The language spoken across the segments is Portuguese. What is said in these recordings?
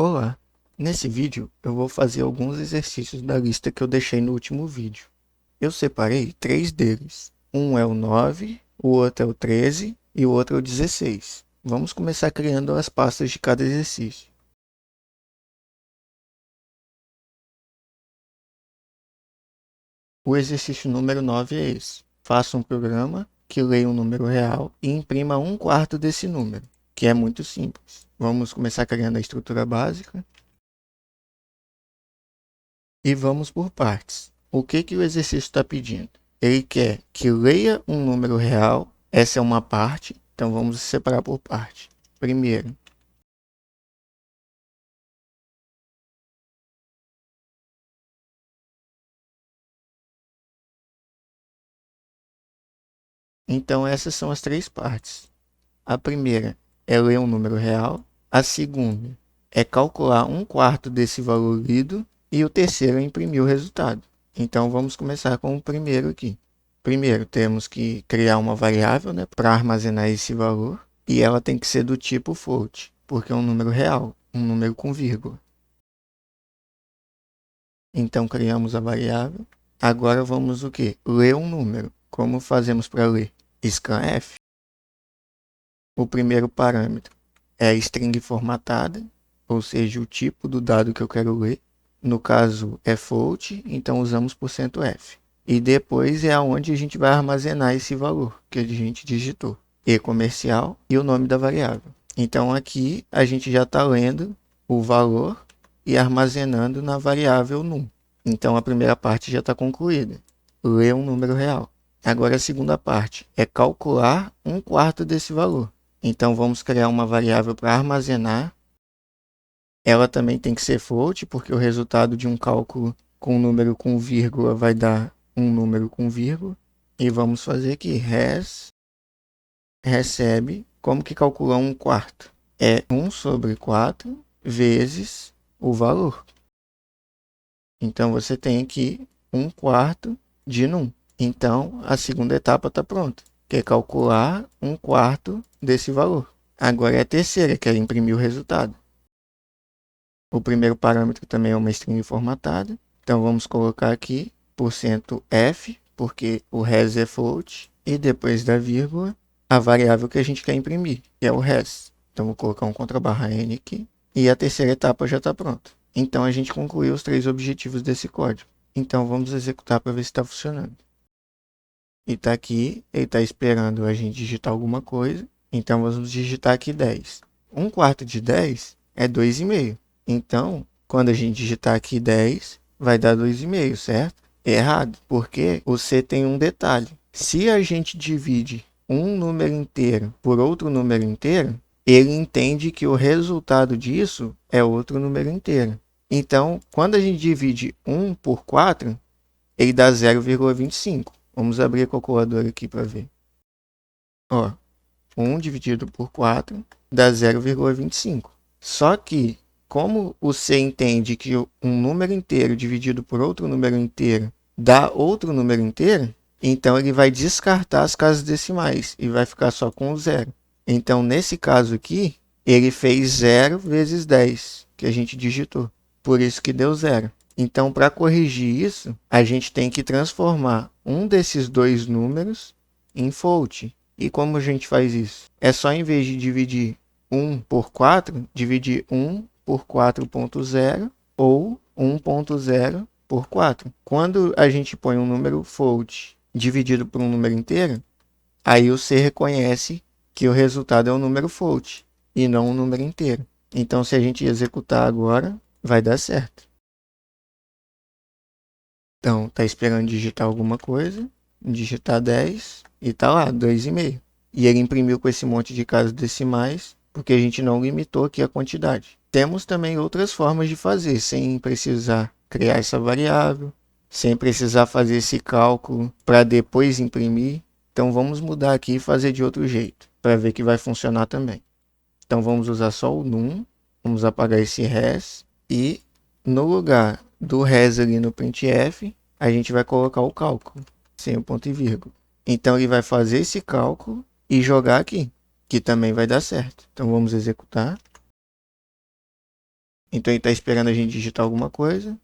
Olá! Nesse vídeo eu vou fazer alguns exercícios da lista que eu deixei no último vídeo. Eu separei 3 deles. Um é o 9, o outro é o 13 e o outro é o 16. Vamos começar criando as pastas de cada exercício. O exercício número 9 é esse. Faça um programa que leia um número real e imprima 1/4 desse número, que é muito simples. Vamos começar criando a estrutura básica. E vamos por partes. O que o exercício está pedindo? Ele quer que leia um número real. Essa é uma parte, então vamos separar por parte. Primeiro, então essas são as 3 partes. A primeira é ler um número real. A segunda é calcular 1/4 desse valor lido. E o terceiro é imprimir o resultado. Então vamos começar com o primeiro aqui. Primeiro temos que criar uma variável, né, para armazenar esse valor. E ela tem que ser do tipo float, porque é um número real, um número com vírgula. Então criamos a variável. Agora vamos o quê? Ler um número. Como fazemos para ler? Scanf. O primeiro parâmetro é a string formatada, ou seja, o tipo do dado que eu quero ler. No caso é float, então usamos %f. E depois é aonde a gente vai armazenar esse valor que a gente digitou. E comercial e o nome da variável. Então aqui a gente já está lendo o valor e armazenando na variável num. Então a primeira parte já está concluída. Ler um número real. Agora a segunda parte é calcular 1/4 desse valor. Então vamos criar uma variável para armazenar. Ela também tem que ser float, porque o resultado de um cálculo com um número com vírgula vai dar um número com vírgula. E vamos fazer aqui, recebe, como que calcula 1/4? É 1/4 vezes o valor. Então você tem aqui 1/4 de num. Então a segunda etapa está pronta, que é calcular 1/4 desse valor. Agora é a terceira, que é imprimir o resultado. O primeiro parâmetro também é uma string formatada. Então vamos colocar aqui %f, porque o res é float, e depois da vírgula, a variável que a gente quer imprimir, que é o res. Então vou colocar um _n aqui, e a terceira etapa já está pronta. Então a gente concluiu os 3 objetivos desse código. Então vamos executar para ver se está funcionando. E está aqui, ele está esperando a gente digitar alguma coisa. Então vamos digitar aqui 10. 1/4 de 10 é 2,5. Então, quando a gente digitar aqui 10, vai dar 2,5, certo? Errado, porque o C tem um detalhe. Se a gente divide um número inteiro por outro número inteiro, ele entende que o resultado disso é outro número inteiro. Então, quando a gente divide 1 por 4, ele dá 0,25. Vamos abrir a calculadora aqui para ver. Ó, 1 dividido por 4 dá 0,25. Só que, como o C entende que um número inteiro dividido por outro número inteiro dá outro número inteiro, então ele vai descartar as casas decimais e vai ficar só com o zero. Então, nesse caso aqui, ele fez 0 vezes 10, que a gente digitou. Por isso que deu 0. Então, para corrigir isso, a gente tem que transformar um desses dois números em float. E como a gente faz isso? É só, em vez de dividir 1 por 4, dividir 1 por 4,0 ou 1,0 por 4. Quando a gente põe um número float dividido por um número inteiro, aí o C reconhece que o resultado é um número float e não um número inteiro. Então, se a gente executar agora, vai dar certo. Então, está esperando digitar alguma coisa, digitar 10 e está lá, 2,5. E ele imprimiu com esse monte de casas decimais, porque a gente não limitou aqui a quantidade. Temos também outras formas de fazer, sem precisar criar essa variável, sem precisar fazer esse cálculo para depois imprimir. Então vamos mudar aqui e fazer de outro jeito, para ver que vai funcionar também. Então vamos usar só o num, vamos apagar esse res e no lugar do res ali no printf, a gente vai colocar o cálculo, sem o ponto e vírgula. Então ele vai fazer esse cálculo e jogar aqui, que também vai dar certo. Então vamos executar. Então ele está esperando a gente digitar alguma coisa.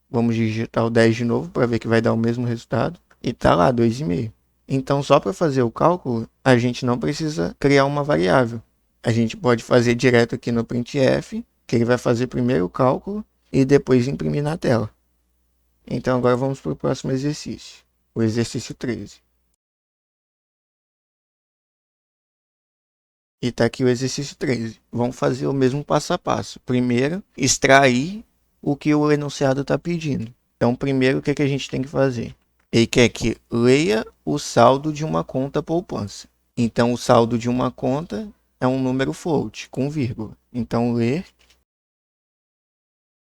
Vamos digitar o 10 de novo para ver que vai dar o mesmo resultado. E tá lá, 2,5. Então, só para fazer o cálculo, a gente não precisa criar uma variável. A gente pode fazer direto aqui no printf, que ele vai fazer primeiro o cálculo e depois imprimir na tela. Então, agora vamos para o próximo exercício, o exercício 13. E está aqui o exercício 13. Vamos fazer o mesmo passo a passo. Primeiro, extrair o que o enunciado está pedindo. Então, primeiro, o que a gente tem que fazer? Ele quer que leia o saldo de uma conta poupança. Então, o saldo de uma conta é um número float, com vírgula. Então, ler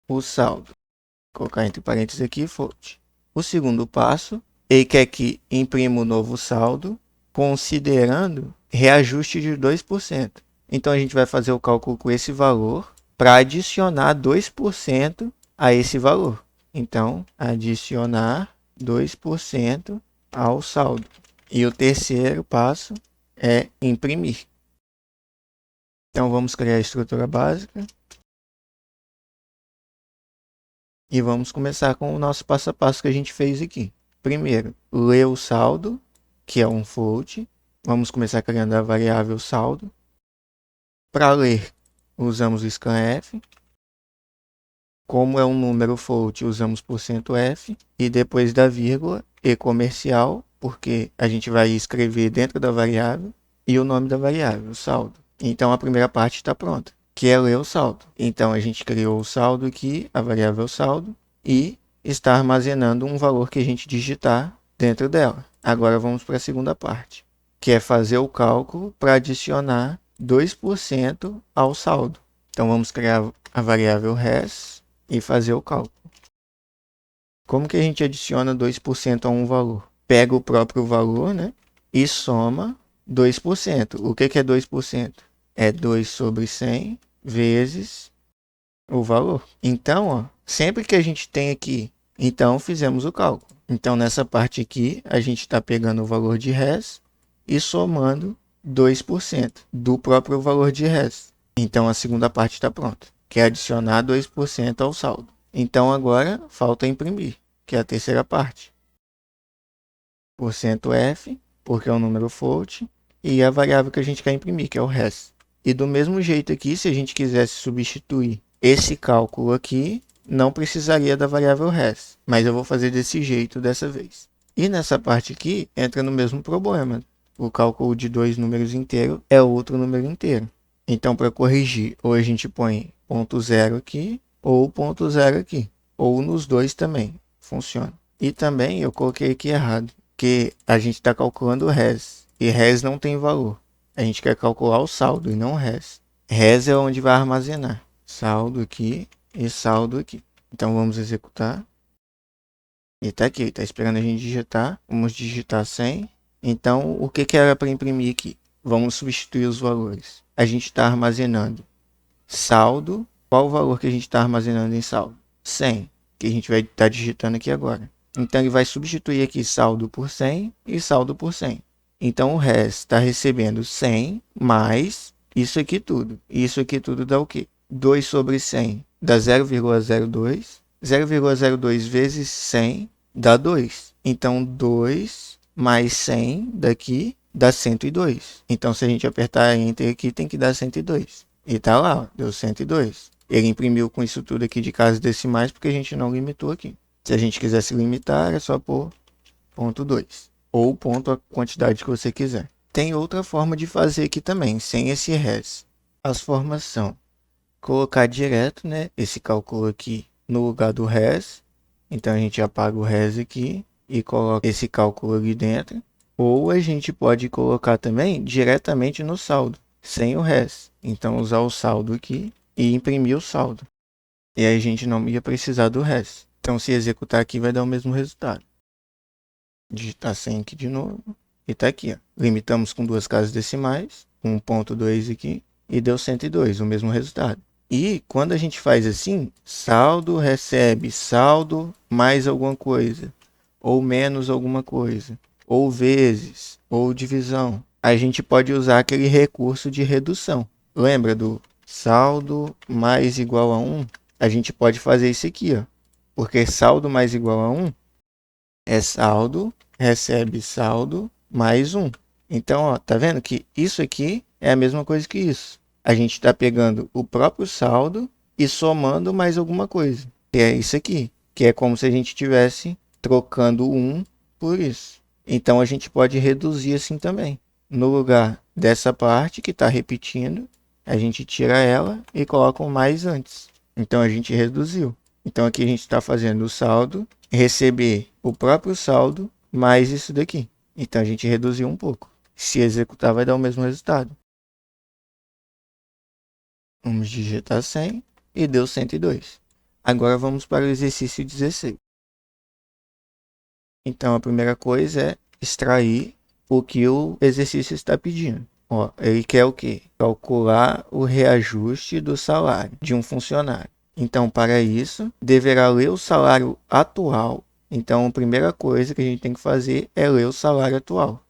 o saldo. Vou colocar entre parênteses aqui, float. O segundo passo, ele quer que imprima o novo saldo, considerando reajuste de 2%. Então, a gente vai fazer o cálculo com esse valor para adicionar 2% a esse valor. Então, adicionar 2% ao saldo. E o terceiro passo é imprimir. Então, vamos criar a estrutura básica. E vamos começar com o nosso passo a passo que a gente fez aqui. Primeiro, ler o saldo, que é um float. Vamos começar criando a variável saldo. Para ler, usamos o scanf. Como é um número float, usamos %f. E depois da vírgula, e comercial, porque a gente vai escrever dentro da variável. E o nome da variável, saldo. Então, a primeira parte está pronta, que é ler o saldo. Então, a gente criou o saldo aqui, a variável saldo, e está armazenando um valor que a gente digitar dentro dela. Agora, vamos para a segunda parte, que é fazer o cálculo para adicionar 2% ao saldo. Então, vamos criar a variável res e fazer o cálculo. Como que a gente adiciona 2% a um valor? Pega o próprio valor, né, e soma 2%. O que é 2%? É 2 sobre 100 vezes o valor. Então, ó, sempre que a gente tem aqui, então fizemos o cálculo. Então, nessa parte aqui, a gente está pegando o valor de res e somando 2% do próprio valor de res. Então, a segunda parte está pronta, que é adicionar 2% ao saldo. Então, agora, falta imprimir, que é a terceira parte. %f, porque é um número float, e a variável que a gente quer imprimir, que é o res. E do mesmo jeito aqui, se a gente quisesse substituir esse cálculo aqui, não precisaria da variável res, mas eu vou fazer desse jeito dessa vez. E nessa parte aqui, entra no mesmo problema. O cálculo de dois números inteiros é outro número inteiro. Então, para corrigir, ou a gente põe ponto zero aqui, ou ponto zero aqui. Ou nos dois também, funciona. E também eu coloquei aqui errado, porque a gente está calculando o res, e res não tem valor. A gente quer calcular o saldo e não o res. Res é onde vai armazenar. Saldo aqui e saldo aqui. Então vamos executar. E está aqui, está esperando a gente digitar. Vamos digitar 100. Então o que era para imprimir aqui? Vamos substituir os valores. A gente está armazenando saldo. Qual o valor que a gente está armazenando em saldo? 100, que a gente vai estar digitando aqui agora. Então ele vai substituir aqui saldo por 100 e saldo por 100. Então, o res está recebendo 100 mais isso aqui tudo. Isso aqui tudo dá o quê? 2 sobre 100 dá 0,02. 0,02 vezes 100 dá 2. Então, 2 mais 100 daqui dá 102. Então, se a gente apertar Enter aqui, tem que dar 102. E tá lá, ó, deu 102. Ele imprimiu com isso tudo aqui de casas decimais, porque a gente não limitou aqui. Se a gente quisesse limitar, é só pôr ponto 2. Ou ponto a quantidade que você quiser. Tem outra forma de fazer aqui também, sem esse res. As formas são colocar direto, né, esse cálculo aqui no lugar do res. Então a gente apaga o res aqui e coloca esse cálculo ali dentro. Ou a gente pode colocar também diretamente no saldo, sem o res. Então usar o saldo aqui e imprimir o saldo. E aí a gente não ia precisar do res. Então se executar aqui vai dar o mesmo resultado. Digitar 100 aqui de novo. E tá aqui, ó. Limitamos com duas casas decimais, 1,2 aqui, e deu 102, o mesmo resultado. E quando a gente faz assim, saldo recebe saldo mais alguma coisa, ou menos alguma coisa, ou vezes, ou divisão, a gente pode usar aquele recurso de redução. Lembra do saldo mais igual a 1, a gente pode fazer isso aqui, ó. Porque saldo mais igual a 1 é saldo, recebe saldo mais 1. Então, ó, tá vendo que isso aqui é a mesma coisa que isso. A gente está pegando o próprio saldo e somando mais alguma coisa. Que é isso aqui. Que é como se a gente estivesse trocando 1 por isso. Então, a gente pode reduzir assim também. No lugar dessa parte que está repetindo, a gente tira ela e coloca um mais antes. Então, a gente reduziu. Então, aqui a gente está fazendo o saldo, receber o próprio saldo mais isso daqui. Então, a gente reduziu um pouco. Se executar, vai dar o mesmo resultado. Vamos digitar 100 e deu 102. Agora, vamos para o exercício 16. Então, a primeira coisa é extrair o que o exercício está pedindo. Ó, ele quer o quê? Calcular o reajuste do salário de um funcionário. Então, para isso, deverá ler o salário atual. Então, a primeira coisa que a gente tem que fazer é ler o salário atual.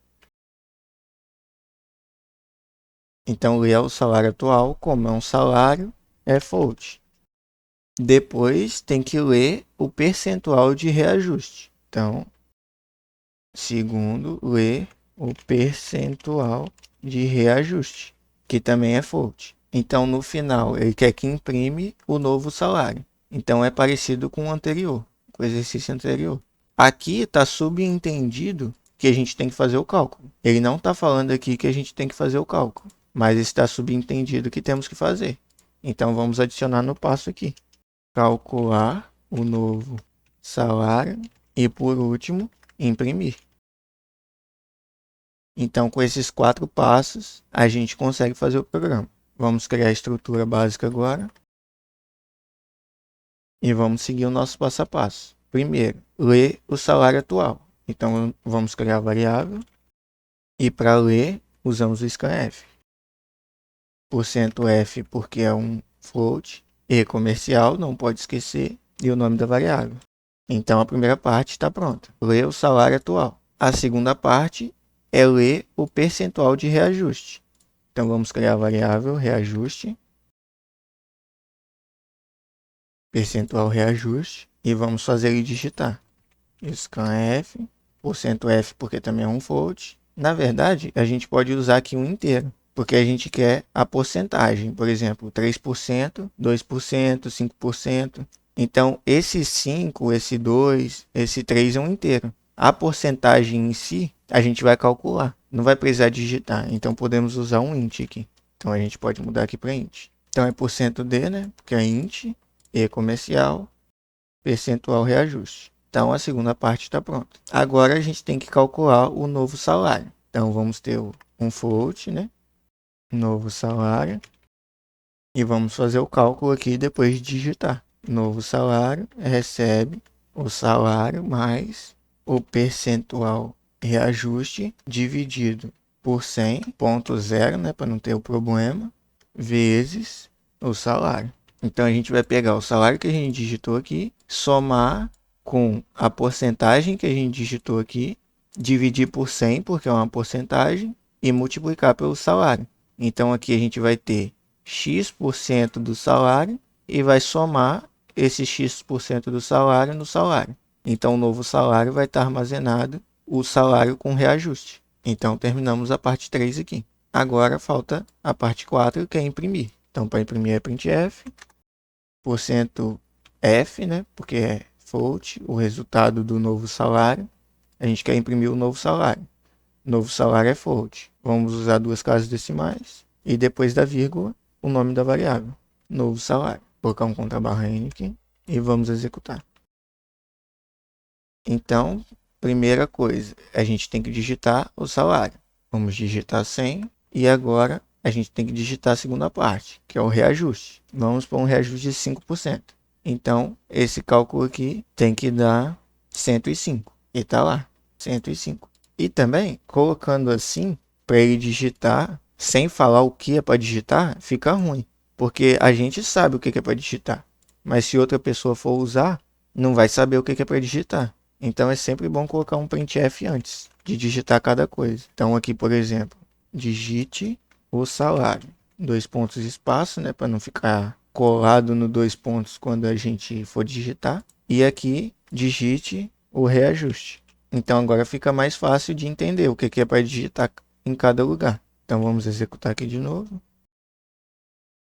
Então, ler o salário atual, como é um salário, é float. Depois, tem que ler o percentual de reajuste. Então, segundo, ler o percentual de reajuste, que também é float. Então, no final, ele quer que imprime o novo salário. Então, é parecido com o anterior, com o exercício anterior. Aqui está subentendido que a gente tem que fazer o cálculo. Ele não está falando aqui que a gente tem que fazer o cálculo, mas está subentendido que temos que fazer. Então, vamos adicionar no passo aqui. Calcular o novo salário e, por último, imprimir. Então, com esses 4 passos, a gente consegue fazer o programa. Vamos criar a estrutura básica agora. E vamos seguir o nosso passo a passo. Primeiro, ler o salário atual. Então, vamos criar a variável. E para ler, usamos o scanf. %F porque é um float. E comercial, não pode esquecer. E o nome da variável. Então, a primeira parte está pronta. Ler o salário atual. A segunda parte é ler o percentual de reajuste. Então, vamos criar a variável reajuste, percentual reajuste, e vamos fazer ele digitar. Scanf, %F porque também é um float. Na verdade, a gente pode usar aqui um inteiro, porque a gente quer a porcentagem. Por exemplo, 3%, 2%, 5%. Então, esse 5, esse 2, esse 3 é um inteiro. A porcentagem em si, a gente vai calcular. Não vai precisar digitar. Então, podemos usar um int aqui. Então, a gente pode mudar aqui para int. Então, é %D, né? Porque é int, E comercial, percentual reajuste. Então, a segunda parte está pronta. Agora, a gente tem que calcular o novo salário. Então, vamos ter um float, né? Novo salário. E vamos fazer o cálculo aqui depois de digitar. Novo salário recebe o salário mais o percentual reajuste dividido por 100,0, né, para não ter o problema, vezes o salário. Então, a gente vai pegar o salário que a gente digitou aqui, somar com a porcentagem que a gente digitou aqui, dividir por 100, porque é uma porcentagem, e multiplicar pelo salário. Então, aqui a gente vai ter X% do salário e vai somar esse X% do salário no salário. Então, o novo salário vai estar armazenado o salário com reajuste. Então, terminamos a parte 3 aqui. Agora, falta a parte 4, que é imprimir. Então, para imprimir é printf, %F, né? Porque é float, o resultado do novo salário. A gente quer imprimir o novo salário. Novo salário é float. Vamos usar 2 casas decimais. E depois da vírgula, o nome da variável. Novo salário. Vou colocar um contrabarra N aqui. E vamos executar. Então, primeira coisa, a gente tem que digitar o salário. Vamos digitar 100. E agora, a gente tem que digitar a segunda parte, que é o reajuste. Vamos para um reajuste de 5%. Então, esse cálculo aqui tem que dar 105. E está lá, 105. E também, colocando assim, para ele digitar, sem falar o que é para digitar, fica ruim. Porque a gente sabe o que é para digitar. Mas se outra pessoa for usar, não vai saber o que é para digitar. Então, é sempre bom colocar um printf antes de digitar cada coisa. Então, aqui, por exemplo, digite o salário. dois pontos e espaço, né, para não ficar colado no dois pontos quando a gente for digitar. E aqui digite o reajuste. Então agora fica mais fácil de entender o que é para digitar em cada lugar. Então vamos executar aqui de novo.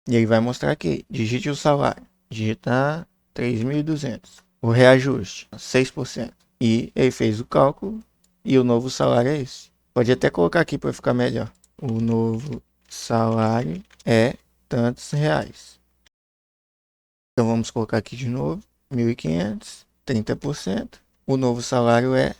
E aí vai mostrar aqui, digite o salário, digitar 3.200. O reajuste, 6%. E ele fez o cálculo e o novo salário é esse. Pode até colocar aqui para ficar melhor. O novo salário é tantos reais. Então vamos colocar aqui de novo, 1.500, 30%. O novo salário é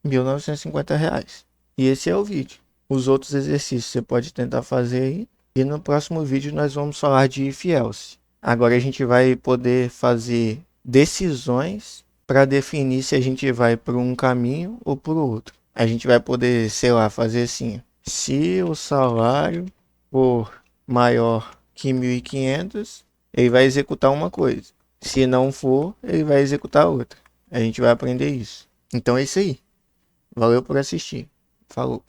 R$ 1.950. E esse é o vídeo. Os outros exercícios você pode tentar fazer aí. E no próximo vídeo nós vamos falar de if else. Agora a gente vai poder fazer decisões para definir se a gente vai por um caminho ou por outro. A gente vai poder, sei lá, fazer assim. Se o salário for maior que 1.500, ele vai executar uma coisa. Se não for, ele vai executar outra. A gente vai aprender isso. Então é isso aí. Valeu por assistir. Falou.